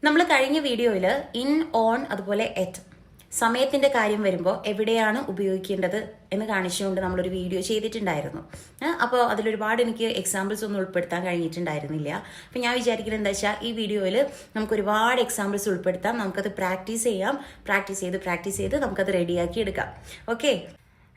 നമ്മൾ കഴിഞ്ഞ വീഡിയോയിൽ ഇൻ, ഓൺ, അതുപോലെ എറ്റ് സമയത്തിന്റെ കാര്യം വരുമ്പോൾ എവിടെയാണ് ഉപയോഗിക്കേണ്ടത് എന്ന് കാണിച്ചുകൊണ്ട് നമ്മളൊരു വീഡിയോ ചെയ്തിട്ടുണ്ടായിരുന്നു. അപ്പോൾ അതിലൊരുപാട് എനിക്ക് എക്സാമ്പിൾസ് ഒന്നും ഉൾപ്പെടുത്താൻ കഴിഞ്ഞിട്ടുണ്ടായിരുന്നില്ല. അപ്പം ഞാൻ വിചാരിക്കുന്നത് എന്താ വെച്ചാൽ ഈ വീഡിയോയിൽ നമുക്ക് ഒരുപാട് എക്സാമ്പിൾസ് ഉൾപ്പെടുത്താം, നമുക്കത് പ്രാക്ടീസ് ചെയ്യാം. പ്രാക്ടീസ് ചെയ്ത് നമുക്കത് റെഡിയാക്കി എടുക്കാം. ഓക്കെ.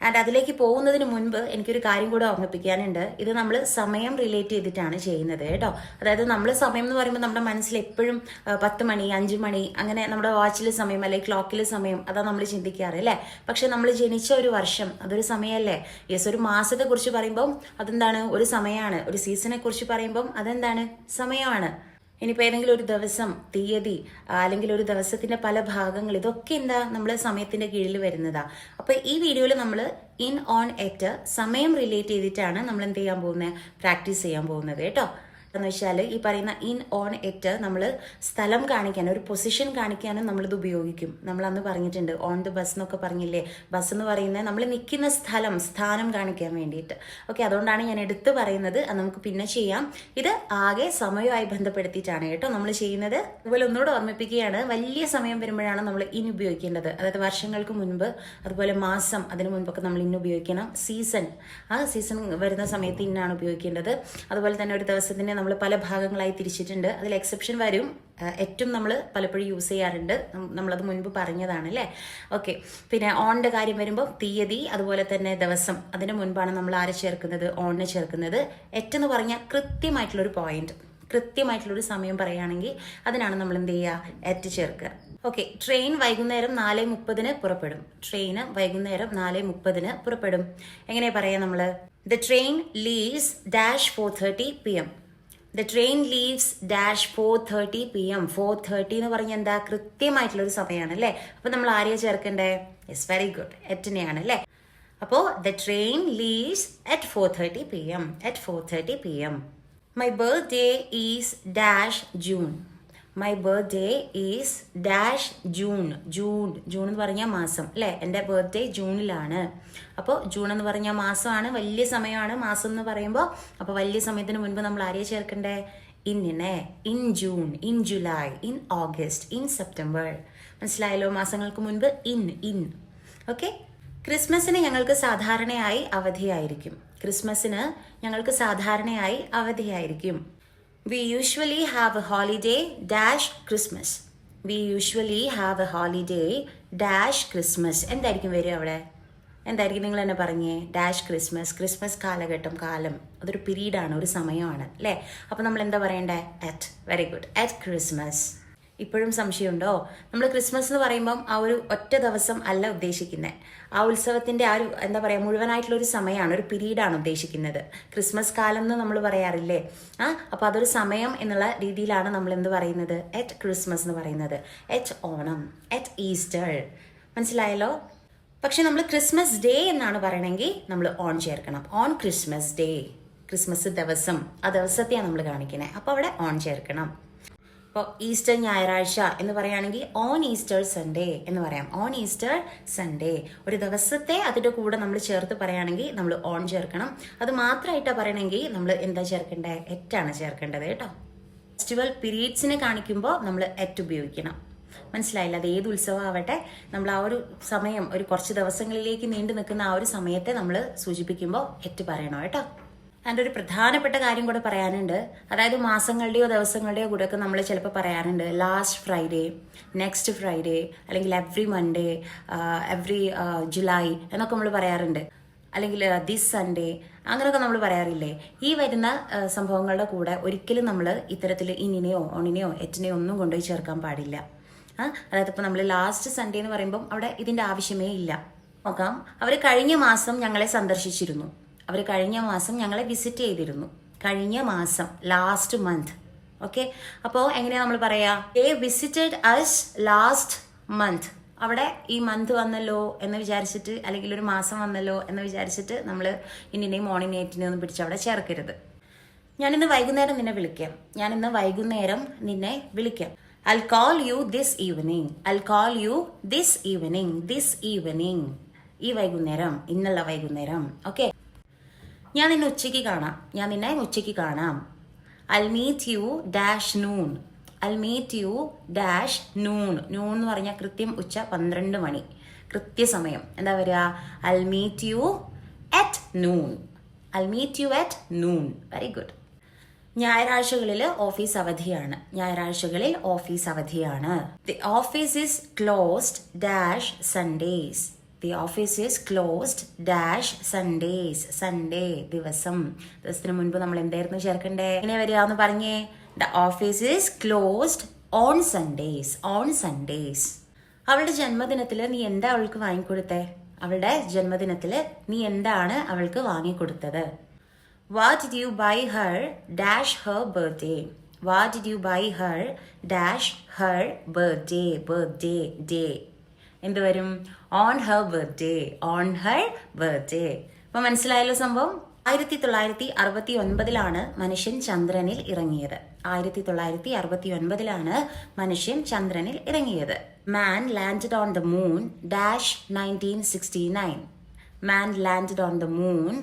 ആൻഡ് അതിലേക്ക് പോകുന്നതിന് മുൻപ് എനിക്കൊരു കാര്യം കൂടെ ഓർമ്മിപ്പിക്കാനുണ്ട്. ഇത് നമ്മൾ സമയം റിലേറ്റ് ചെയ്തിട്ടാണ് ചെയ്യുന്നത് കേട്ടോ. അതായത് നമ്മൾ സമയം എന്ന് പറയുമ്പോൾ നമ്മുടെ മനസ്സിൽ എപ്പോഴും 10 മണി, 5 മണി, അങ്ങനെ നമ്മുടെ വാച്ചിൽ സമയം അല്ലെങ്കിൽ ക്ലോക്കിൽ സമയം, അതാണ് നമ്മൾ ചിന്തിക്കാറ് അല്ലേ. പക്ഷെ നമ്മൾ ജനിച്ച ഒരു വർഷം അതൊരു സമയമല്ലേ. യെസ്, ഒരു മാസത്തെ കുറിച്ച് പറയുമ്പം അതെന്താണ്, ഒരു സമയമാണ്. ഒരു സീസണെ കുറിച്ച് പറയുമ്പം അതെന്താണ്, സമയമാണ്. ഇനിയിപ്പോൾ ഏതെങ്കിലും ഒരു ദിവസം, തീയതി, അല്ലെങ്കിൽ ഒരു ദിവസത്തിന്റെ പല ഭാഗങ്ങൾ, ഇതൊക്കെ എന്താ നമ്മൾ സമയത്തിന്റെ കീഴിൽ വരുന്നതാ. അപ്പൊ ഈ വീഡിയോയിൽ നമ്മൾ ഇൻ, ഓൺ, എറ്റ് സമയം റിലേറ്റ് ചെയ്തിട്ടാണ് നമ്മൾ എന്ത് ചെയ്യാൻ പോകുന്നത്, പ്രാക്ടീസ് ചെയ്യാൻ പോകുന്നത് കേട്ടോ. എന്ന് വെച്ചാൽ ഈ പറയുന്ന ഇൻ, ഓൺ, എറ്റ് നമ്മൾ സ്ഥലം കാണിക്കാൻ, ഒരു പൊസിഷൻ കാണിക്കാനും നമ്മളിത് ഉപയോഗിക്കും. നമ്മൾ അന്ന് പറഞ്ഞിട്ടുണ്ട് ഓൺ ദ ബസ് എന്നൊക്കെ പറഞ്ഞില്ലേ. ബസ് എന്ന് പറയുന്നത് നമ്മൾ നിൽക്കുന്ന സ്ഥാനം കാണിക്കാൻ വേണ്ടിയിട്ട്. ഓക്കെ, അതുകൊണ്ടാണ് ഞാൻ എടുത്തു പറയുന്നത്. അത് നമുക്ക് പിന്നെ ചെയ്യാം. ഇത് ആകെ സമയവുമായി ബന്ധപ്പെടുത്തിയിട്ടാണ് കേട്ടോ നമ്മൾ ചെയ്യുന്നത്. അതുപോലെ ഒന്നുകൂടെ ഓർമ്മിപ്പിക്കുകയാണ്, വലിയ സമയം വരുമ്പോഴാണ് നമ്മൾ ഇൻ ഉപയോഗിക്കേണ്ടത്. അതായത് വർഷങ്ങൾക്ക് മുൻപ്, അതുപോലെ മാസം, അതിനു മുൻപൊക്കെ നമ്മൾ ഇൻ ഉപയോഗിക്കണം. സീസൺ വരുന്ന സമയത്ത് ഇന്നാണ് ഉപയോഗിക്കേണ്ടത്. അതുപോലെ തന്നെ ഒരു ദിവസത്തിന് നമ്മൾ പല ഭാഗങ്ങളായി തിരിച്ചിട്ടുണ്ട്. അതിൽ എക്സെപ്ഷൻ വരും. ഏറ്റവും നമ്മൾ പലപ്പോഴും യൂസ് ചെയ്യാറുണ്ട്. നമ്മളത് മുൻപ് പറഞ്ഞതാണ് അല്ലേ. ഓക്കെ. പിന്നെ ഓണിന്റെ കാര്യം വരുമ്പോൾ തീയതി, അതുപോലെ തന്നെ ദിവസം, അതിന് മുൻപാണ് നമ്മൾ ആരെ ചേർക്കുന്നത്, ഓണിനെ ചേർക്കുന്നത്. ഏറ്റെന്ന് പറഞ്ഞാൽ കൃത്യമായിട്ടുള്ളൊരു പോയിന്റ്, കൃത്യമായിട്ടുള്ളൊരു സമയം പറയുകയാണെങ്കിൽ അതിനാണ് നമ്മൾ എന്ത് ചെയ്യുക, എറ്റ് ചേർക്കുക. ഓക്കെ. ട്രെയിൻ വൈകുന്നേരം 4:30 പുറപ്പെടും. ട്രെയിന് വൈകുന്നേരം 4:30 പുറപ്പെടും. എങ്ങനെ പറയാം നമ്മൾ, the train leaves dash 4:30 PM. The train leaves dash 4:30 PM. 4:30 എന്ന് പറഞ്ഞാൽ എന്താ, കൃത്യമായിട്ടുള്ളൊരു സമയമാണ് അല്ലേ. അപ്പൊ നമ്മൾ ആരെയാ ചേർക്കണ്ടേ, യെസ്, വെരി ഗുഡ്, എറ്റിനെയാണ് അല്ലേ. അപ്പോൾ the train leaves at 4:30 PM. At 4:30 PM. My birthday is dash June. My birthday is dash June. June എന്ന് പറഞ്ഞാൽ മാസം അല്ലേ. എൻ്റെ ബർത്ത്ഡേ ജൂണിലാണ്. അപ്പോൾ ജൂൺ എന്ന് പറഞ്ഞാൽ മാസമാണ്, വലിയ സമയമാണ് മാസം എന്ന് പറയുമ്പോൾ. അപ്പോൾ വലിയ സമയത്തിന് മുൻപ് നമ്മൾ ആരെയെ ചേർക്കണ്ടേ, ഇന്നിനെ. In June, in July, in August, in September. മനസ്സിലായല്ലോ, മാസങ്ങൾക്ക് മുൻപ് ഇൻ. ഓക്കെ. ക്രിസ്മസിന് ഞങ്ങൾക്ക് സാധാരണയായി അവധിയായിരിക്കും. ക്രിസ്മസിന് ഞങ്ങൾക്ക് സാധാരണയായി അവധിയായിരിക്കും. We usually have a holiday dash Christmas. We usually have a holiday dash Christmas. എന്തായിരിക്കും വരിക അവിടെ, എന്തായിരിക്കും, നിങ്ങൾ തന്നെ പറഞ്ഞേ, ഡാഷ് ക്രിസ്മസ്. ക്രിസ്മസ് കാലഘട്ടം, കാലം, അതൊരു പീരീഡാണ്, ഒരു സമയമാണ് അല്ലേ. അപ്പം നമ്മൾ എന്താ പറയണ്ടേ, at. Very good, at Christmas. ഇപ്പോഴും സംശയമുണ്ടോ, നമ്മൾ ക്രിസ്മസ് എന്ന് പറയുമ്പം ആ ഒരു ഒറ്റ ദിവസം അല്ല ഉദ്ദേശിക്കുന്നത്. ആ ഉത്സവത്തിന്റെ ആ ഒരു എന്താ പറയുക, മുഴുവനായിട്ടുള്ള ഒരു സമയമാണ്, ഒരു പീരീഡാണ് ഉദ്ദേശിക്കുന്നത്. ക്രിസ്മസ് കാലം എന്ന് നമ്മൾ പറയാറില്ലേ. അപ്പോൾ അതൊരു സമയം എന്നുള്ള രീതിയിലാണ് നമ്മൾ എന്ത് പറയുന്നത്, അറ്റ് ക്രിസ്മസ് എന്ന് പറയുന്നത്. At Onam, at Easter. മനസ്സിലായല്ലോ. പക്ഷെ നമ്മൾ ക്രിസ്മസ് ഡേ എന്നാണ് പറയണമെങ്കിൽ നമ്മൾ ഓൺ ചേർക്കണം. ഓൺ ക്രിസ്മസ് ഡേ, ക്രിസ്മസ് ദിവസം, ആ ദിവസത്തെയാണ് നമ്മൾ കാണിക്കണേ. അപ്പോൾ അവിടെ ഓൺ ചേർക്കണം. ഇപ്പോൾ ഈസ്റ്റർ ഞായറാഴ്ച എന്ന് പറയുകയാണെങ്കിൽ ഓൺ ഈസ്റ്റർ സൺഡേ എന്ന് പറയാം. ഓൺ ഈസ്റ്റർ സൺഡേ, ഒരു ദിവസത്തെ അതിൻ്റെ കൂടെ നമ്മൾ ചേർത്ത് പറയുകയാണെങ്കിൽ നമ്മൾ ഓൺ ചേർക്കണം. അത് മാത്രമായിട്ടാണ് പറയണമെങ്കിൽ നമ്മൾ എന്താ ചേർക്കേണ്ടത്, എറ്റാണ് ചേർക്കേണ്ടത് കേട്ടോ. ഫെസ്റ്റിവൽ പീരീഡ്സിനെ കാണിക്കുമ്പോൾ നമ്മൾ എറ്റ് ഉപയോഗിക്കണം. മനസ്സിലായില്ല, അത് ഏത് ഉത്സവം ആവട്ടെ, നമ്മൾ ആ ഒരു സമയം, ഒരു കുറച്ച് ദിവസങ്ങളിലേക്ക് നീണ്ടു നിൽക്കുന്ന ആ ഒരു സമയത്തെ നമ്മൾ സൂചിപ്പിക്കുമ്പോൾ എറ്റ് പറയണം കേട്ടോ. അതിൻ്റെ ഒരു പ്രധാനപ്പെട്ട കാര്യം കൂടെ പറയാനുണ്ട്. അതായത് മാസങ്ങളുടെയോ ദിവസങ്ങളുടെയോ കൂടെയൊക്കെ നമ്മൾ ചിലപ്പോൾ പറയാറുണ്ട് ലാസ്റ്റ് ഫ്രൈഡേ, നെക്സ്റ്റ് ഫ്രൈഡേ, അല്ലെങ്കിൽ എവ്രി മൺഡേ, എവ്രി ജൂലൈ എന്നൊക്കെ നമ്മൾ പറയാറുണ്ട്. അല്ലെങ്കിൽ ദിസ് സൺഡേ, അങ്ങനെയൊക്കെ നമ്മൾ പറയാറില്ലേ. ഈ വരുന്ന സംഭവങ്ങളുടെ കൂടെ ഒരിക്കലും നമ്മൾ ഇത്തരത്തിൽ ഇന്നിനെയോ ഓണിനെയോ എറ്റിനെയോ ഒന്നും കൊണ്ടുപോയി ചേർക്കാൻ പാടില്ല. അതായത് ഇപ്പോൾ നമ്മൾ ലാസ്റ്റ് സൺഡേ എന്ന് പറയുമ്പം അവിടെ ഇതിൻ്റെ ആവശ്യമേ ഇല്ല. നോക്കാം, അവർ കഴിഞ്ഞ മാസം ഞങ്ങളെ സന്ദർശിച്ചിരുന്നു. അവർ കഴിഞ്ഞ മാസം ഞങ്ങളെ വിസിറ്റ് ചെയ്തിരുന്നു. കഴിഞ്ഞ മാസം, ലാസ്റ്റ് മന്ത്. ഓക്കെ. അപ്പോൾ എങ്ങനെയാണ് നമ്മൾ പറയാ, they visited us last month. അവിടെ ഈ മന്ത് വന്നല്ലോ എന്ന് വിചാരിച്ചിട്ട്, അല്ലെങ്കിൽ ഒരു മാസം വന്നല്ലോ എന്ന് വിചാരിച്ചിട്ട് നമ്മൾ ഇന്നിനെയും മോർണിംഗ് എയ്റ്റിനെയും ഒന്നും പിടിച്ച് അവിടെ ചേർക്കരുത്. ഞാനിന്ന് വൈകുന്നേരം നിന്നെ വിളിക്കാം. ഞാനിന്ന് വൈകുന്നേരം നിന്നെ വിളിക്കാം. I'll call you this evening. I'll call you this evening. This evening. ഈ വൈകുന്നേരം, ഇന്നുള്ള വൈകുന്നേരം. ഓക്കെ. ഞാൻ നിന്നെ ഉച്ചയ്ക്ക് കാണാം. I'll meet you dash noon. I'll meet you dash noon. noon എന്ന് പറഞ്ഞാൽ കൃത്യം ഉച്ച 12 മണി, കൃത്യസമയം. എന്താ വരിക? I'll meet you at noon. I'll meet you at noon. Very good. ഞായറാഴ്ചകളിൽ ഓഫീസ് അവധിയാണ്. ഞായറാഴ്ചകളിൽ ഓഫീസ് അവധിയാണ്. The office is closed dash Sundays. The office is closed dash Sundays. Sunday ദിവസം. ദിവസത്തിന് മുൻപ് നമ്മൾ എന്തായിരുന്നു ചേർക്കണ്ടേ? എങ്ങനെ വരിക എന്ന് പറഞ്ഞേ? The office is closed on Sundays. On Sundays. അവളുടെ ജന്മദിനത്തിൽ നീ എന്താ അവൾക്ക് വാങ്ങിക്കൊടുത്തേ? അവളുടെ ജന്മദിനത്തിൽ നീ എന്താണ് അവൾക്ക് വാങ്ങിക്കൊടുത്തത്? What did you buy her dash her birthday? What did you buy her dash her birthday? Birthday day. എന്ത് വരും? On her birthday. On her birthday. അപ്പൊ മനസ്സിലായല്ലോ സംഭവം. 1969 മനുഷ്യൻ ചന്ദ്രനിൽ ഇറങ്ങിയത്. 1969 മനുഷ്യൻ ചന്ദ്രനിൽ ഇറങ്ങിയത്. Man landed on the moon dash 1969. Man landed on the moon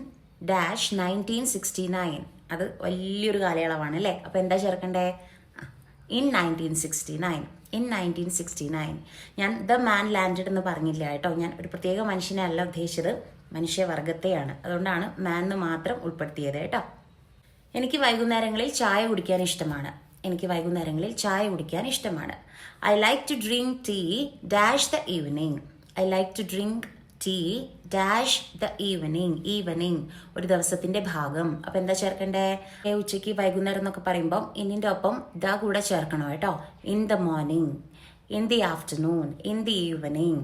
dash 1969. അത് വലിയൊരു കാലയളവാണ് അല്ലേ? അപ്പൊ എന്താ ചേർക്കണ്ടേ? In 1969. In 1969. ഞാൻ ദ മാൻ ലാൻഡഡ് എന്ന് പറഞ്ഞില്ല കേട്ടോ. ഞാൻ ഒരു പ്രത്യേക മനുഷ്യനെ അല്ല ഉദ്ദേശിച്ചത്, മനുഷ്യവർഗത്തെയാണ്. അതുകൊണ്ടാണ് മാൻ എന്ന് മാത്രം ഉൾപ്പെടുത്തിയത് കേട്ടോ. എനിക്ക് വൈകുന്നേരങ്ങളിൽ ചായ കുടിക്കാൻ ഇഷ്ടമാണ്. എനിക്ക് വൈകുന്നേരങ്ങളിൽ ചായ കുടിക്കാൻ ഇഷ്ടമാണ്. I like to drink tea dash the evening. I like to drink tea dash the evening. Evening ഒരു ദിവസത്തിന്റെ ഭാഗം. അപ്പൊ എന്താ ചേർക്കണ്ടേ? ഉച്ചയ്ക്ക് വൈകുന്നേരം എന്നൊക്കെ പറയുമ്പോൾ ഇന്നിന്റെ ഒപ്പം ദ കൂടെ ചേർക്കണം കേട്ടോ. In the morning, in the afternoon, in the evening.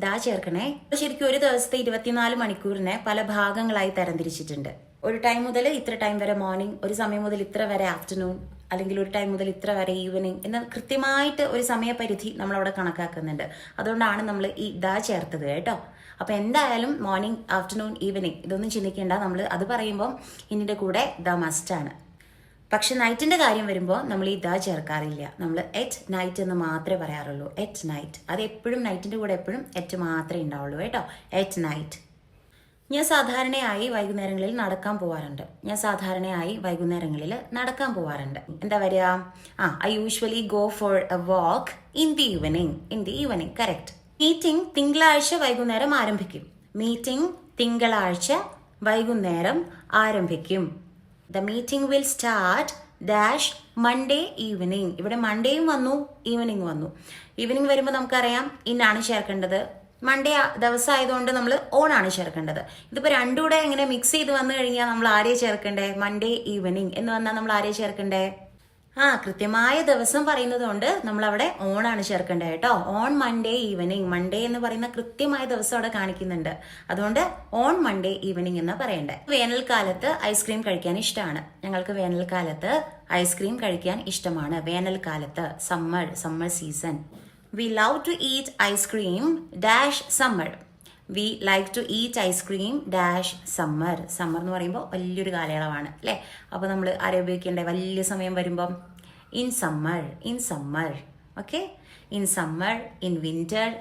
ദാ ചേർക്കണേ. ശരിക്കും ഒരു ദിവസത്തെ 24 മണിക്കൂറിനെ പല ഭാഗങ്ങളായി തരംതിരിച്ചിട്ടുണ്ട്. ഒരു ടൈം മുതൽ ഇത്ര ടൈം വരെ മോർണിംഗ്, ഒരു സമയം മുതൽ ഇത്ര വരെ ആഫ്റ്റർനൂൺ, അല്ലെങ്കിൽ ഒരു ടൈം മുതൽ ഇത്ര വരെ ഈവനിങ് എന്ന കൃത്യമായിട്ട് ഒരു സമയപരിധി നമ്മളവിടെ കണക്കാക്കുന്നുണ്ട്. അതുകൊണ്ടാണ് നമ്മൾ ഈ ദാ ചേർത്തത് കേട്ടോ. അപ്പൊ എന്തായാലും മോർണിംഗ്, ആഫ്റ്റർനൂൺ, ഈവനിങ് ഇതൊന്നും ചിന്തിക്കേണ്ട. നമ്മൾ അത് പറയുമ്പോൾ ഇതിന്റെ കൂടെ ദ മസ്റ്റ് ആണ്. പക്ഷെ നൈറ്റിന്റെ കാര്യം വരുമ്പോൾ നമ്മൾ ഈ ദ ചേർക്കാറില്ല. നമ്മൾ എറ്റ് നൈറ്റ് എന്ന് മാത്രമേ പറയാറുള്ളൂ. At night. അത് എപ്പോഴും നൈറ്റിന്റെ കൂടെ എപ്പോഴും എറ്റ് മാത്രമേ ഉണ്ടാവുള്ളൂ കേട്ടോ. At night. ഞാൻ സാധാരണയായി വൈകുന്നേരങ്ങളിൽ നടക്കാൻ പോവാറുണ്ട്. ഞാൻ സാധാരണയായി വൈകുന്നേരങ്ങളിൽ നടക്കാൻ പോവാറുണ്ട്. എന്താ വരിക? I usually go for a walk in the evening. In the evening. Correct. Meeting തിങ്കളാഴ്ച വൈകുന്നേരം ആരംഭിക്കും. മീറ്റിംഗ് തിങ്കളാഴ്ച വൈകുന്നേരം ആരംഭിക്കും. The meeting will start dash Monday evening. ഇവിടെ മൺഡേയും വന്നു, ഈവനിങ് വന്നു. ഈവനിങ് വരുമ്പോൾ നമുക്കറിയാം ഇന്നാണ് ചേർക്കേണ്ടത്. മൺഡേ ദിവസം ആയതുകൊണ്ട് നമ്മൾ ഓൺ ആണ് ചേർക്കേണ്ടത്. ഇതിപ്പോൾ രണ്ടും കൂടെ ഇങ്ങനെ മിക്സ് ചെയ്ത് വന്നു കഴിഞ്ഞാൽ നമ്മൾ ആരെയും ചേർക്കണ്ടേ? മൺഡേ ഈവനിങ് എന്ന് വന്നാൽ നമ്മൾ ആരെയും ചേർക്കണ്ടേ? കൃത്യമായ ദിവസം പറയുന്നത് കൊണ്ട് നമ്മൾ അവിടെ ഓൺ ആണ് ചേർക്കേണ്ടത് കേട്ടോ. On Monday evening. മൺഡേ എന്ന് പറയുന്ന കൃത്യമായ ദിവസം അവിടെ കാണിക്കുന്നുണ്ട്. അതുകൊണ്ട് ഓൺ മൺഡേ ഈവനിങ് എന്ന് പറയണ്ടേ. വേനൽക്കാലത്ത് ഐസ്ക്രീം കഴിക്കാൻ ഇഷ്ടമാണ്. ഞങ്ങൾക്ക് വേനൽക്കാലത്ത് ഐസ്ക്രീം കഴിക്കാൻ ഇഷ്ടമാണ്. വേനൽക്കാലത്ത് summer, summer season. We love to eat ice cream dash summer. We like to eat ice cream dash summer. Summer എന്ന് പറയുമ്പോൾ വലിയൊരു കാലയളവാണ് അല്ലേ? അപ്പോൾ നമ്മൾ ആരെ ഉപയോഗിക്കേണ്ടേ വലിയ സമയം വരുമ്പം? In summer, in summer. Okay. In summer, in winter,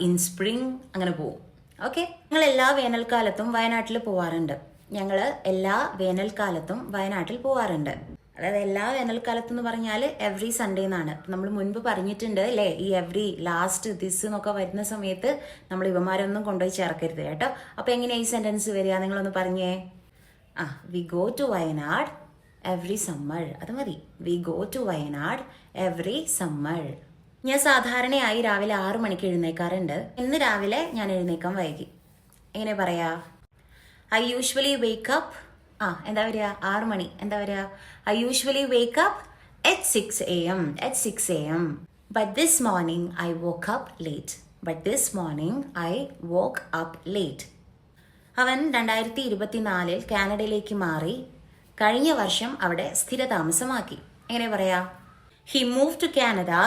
in spring, അങ്ങനെ പോവും. ഓക്കെ. ഞങ്ങൾ എല്ലാ വേനൽക്കാലത്തും വയനാട്ടിൽ പോവാറുണ്ട്. ഞങ്ങൾ എല്ലാ വേനൽക്കാലത്തും വയനാട്ടിൽ പോവാറുണ്ട്. അതായത് എല്ലാ വേനൽക്കാലത്ത് എന്ന് പറഞ്ഞാൽ എവറി സൺഡേ എന്നാണ്. നമ്മൾ മുൻപ് പറഞ്ഞിട്ടുണ്ട് അല്ലേ? ഈ എവറി, ലാസ്റ്റ്, ദിസ് എന്നൊക്കെ വരുന്ന സമയത്ത് നമ്മൾ ഇവന്മാരൊന്നും കൊണ്ടുപോയി ചേർക്കരുത് കേട്ടോ. അപ്പൊ എങ്ങനെയാ ഈ സെന്റൻസ് വരിക? നിങ്ങളൊന്ന് പറഞ്ഞേ. We go to Wayanad every summer. അത് മതി. We go to Wayanad every summer. ഞാൻ സാധാരണയായി രാവിലെ 6 മണിക്ക് എഴുന്നേക്കാറുണ്ട്. ഇന്ന് രാവിലെ ഞാൻ എഴുന്നേക്കാൻ വൈകി. എങ്ങനെ പറയാ? I usually wake up. എന്താ വരിക? 6 മണി. എന്താ വരിക? I usually wake up at 6 a.m. At 6 a.m. But this morning I woke up late. But this morning I woke up late. അവൻ 2024 കാനഡയിലേക്ക് മാറി. കഴിഞ്ഞ വർഷം അവിടെ സ്ഥിരതാമസമാക്കി. എങ്ങനെ പറയാ? He moved to Canada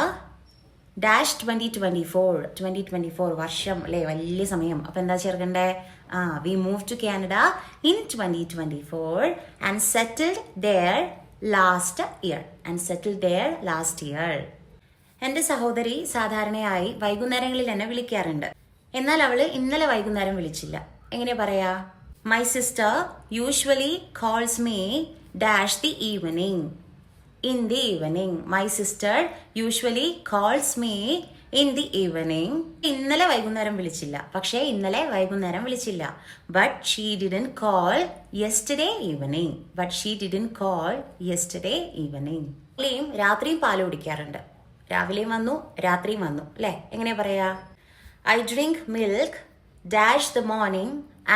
dash 2024. 2024 വർഷം അല്ലേ? വലിയ സമയം. അപ്പൊ എന്താ ചേർക്കണ്ടേ? We moved to Canada in 2024 and settled there last year. And settled there last year. എൻ്റെ സഹോദരി സാധാരണയായി വൈകുന്നേരങ്ങളിൽ എന്നെ വിളിക്കാറുണ്ട്. എന്നാൽ അവള് ഇന്നലെ വൈകുന്നേരം വിളിച്ചില്ല. എങ്ങനെ പറയാ? My sister usually calls me dash the evening. in the evening. My sister usually calls me in the evening. ഇന്നലെ വൈകുന്നേരം വിളിച്ചില്ല, പക്ഷേ ഇന്നലെ വൈകുന്നേരം വിളിച്ചില്ല. But she didn't call yesterday evening. But she didn't call yesterday evening. രാത്രിയും പാല് കുടിക്കാറുണ്ട്. രാവിലെയും വന്നു, രാത്രിയും വന്നു, അല്ലേ? എങ്ങനെയാ പറയാ? I drink milk dash the morning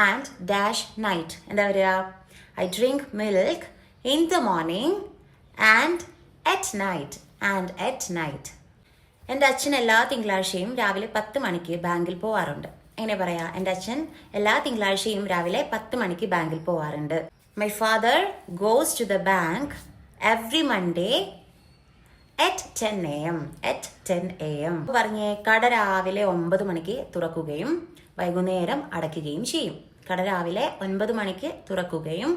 and dash night. എന്താ പറയാ? I drink milk in the morning and at night. And at night. എൻ്റെ അച്ഛൻ എല്ലാ തിങ്കളാഴ്ചയും രാവിലെ 10 മണിക്ക് ബാങ്കിൽ പോവാറുണ്ട്. എങ്ങനെ പറയാ? എൻ്റെ അച്ഛൻ എല്ലാ തിങ്കളാഴ്ചയും രാവിലെ 10 മണിക്ക് ബാങ്കിൽ പോവാറുണ്ട്. My father goes to the bank every Monday at 10 a.m. At 10 a.m. പറഞ്ഞേ, കട രാവിലെ 9 മണിക്ക് തുറക്കുകയും വൈകുന്നേരം അടയ്ക്കുകയും ചെയ്യും. കട രാവിലെ 9 മണിക്ക് തുറക്കുകയും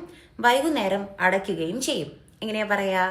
വൈകുന്നേരം അടയ്ക്കുകയും ചെയ്യും. എങ്ങനെയാ പറയാ?